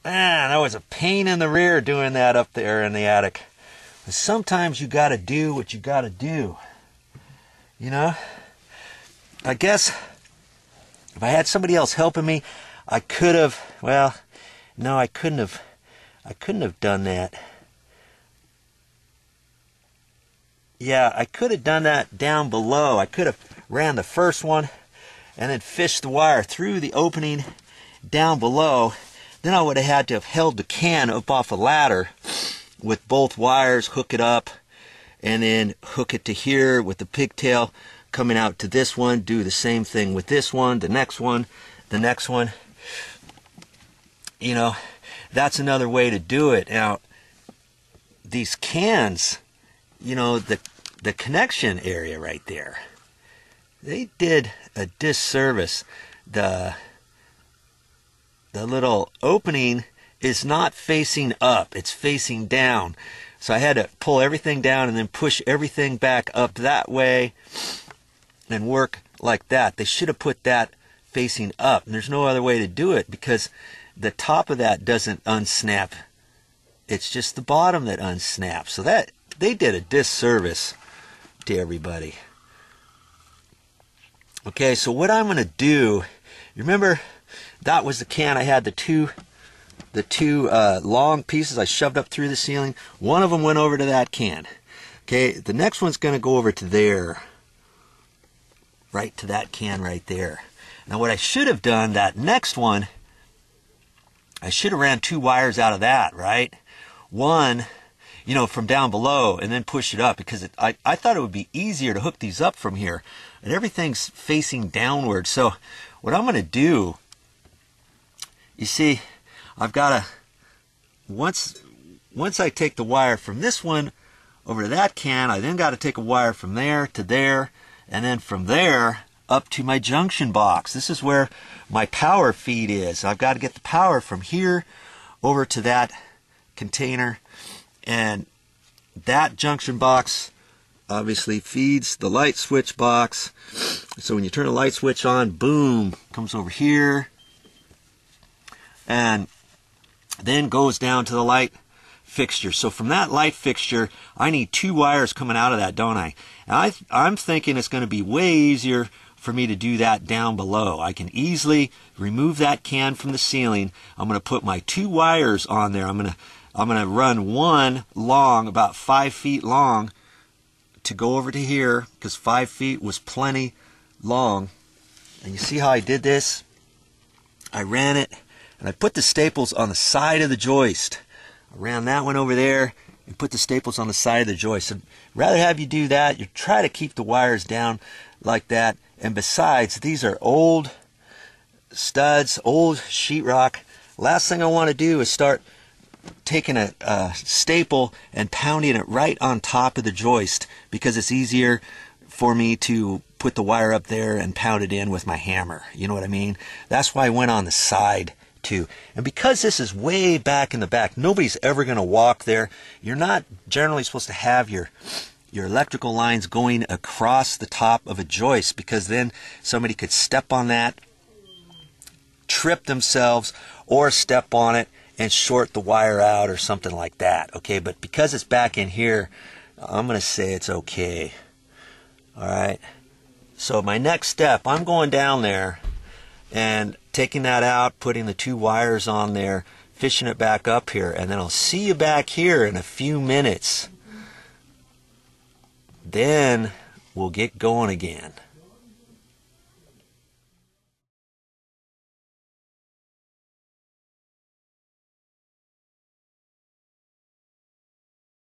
Man, that was a pain in the rear doing that up there in the attic. But sometimes you gotta do what you gotta do. You know? I guess if I had somebody else helping me, I could have, well, no, I couldn't have done that. Yeah, I could have done that down below. I could have ran the first one and then fished the wire through the opening down below. Then I would have had to have held the can up off a ladder with both wires, hook it up, and then hook it to here with the pigtail coming out to this one. Do the same thing with this one, the next one, the next one. You know, that's another way to do it. Now, these cans, you know, the connection area right there, they did a disservice. The little opening is not facing up, it's facing down. So I had to pull everything down and then push everything back up that way and work like that. They should have put that facing up, and there's no other way to do it because the top of that doesn't unsnap. It's just the bottom that unsnaps. So that they did a disservice to everybody. Okay, so what I'm going to do, you remember that was the can I had the two long pieces I shoved up through the ceiling. One of them went over to that can. Okay, the next one's going to go over to there. Right to that can right there. Now what I should have done, that next one, I should have ran 2 wires out of that, right? One, you know, from down below and then push it up because I thought it would be easier to hook these up from here. And everything's facing downward. So what I'm going to do, you see, I've got to, once I take the wire from this one over to that can, I then got to take a wire from there to there, and then from there up to my junction box. This is where my power feed is. I've got to get the power from here over to that container, and that junction box obviously feeds the light switch box. So when you turn the light switch on, boom, comes over here and then goes down to the light fixture. So from that light fixture, I need 2 wires coming out of that, don't I? And I'm thinking it's going to be way easier for me to do that down below. I can easily remove that can from the ceiling. I'm going to put my 2 wires on there. I'm going to run one long, about 5 feet long, to go over to here, because 5 feet was plenty long. And you see how I did this? I ran it, and I put the staples on the side of the joist. I ran that one over there and put the staples on the side of the joist. I'd rather have you do that. You try to keep the wires down like that. And besides, these are old studs, old sheetrock. Last thing I want to do is start taking a staple and pounding it right on top of the joist, because it's easier for me to put the wire up there and pound it in with my hammer. You know what I mean? That's why I went on the side too. And because this is way back in the back, nobody's ever going to walk there. You're not generally supposed to have your electrical lines going across the top of a joist, because then somebody could step on that, trip themselves, or step on it and short the wire out or something like that. Okay, but because it's back in here, I'm going to say it's okay. Alright, so my next step, I'm going down there and taking that out, putting the 2 wires on there, fishing it back up here, and then I'll see you back here in a few minutes. Then we'll get going again.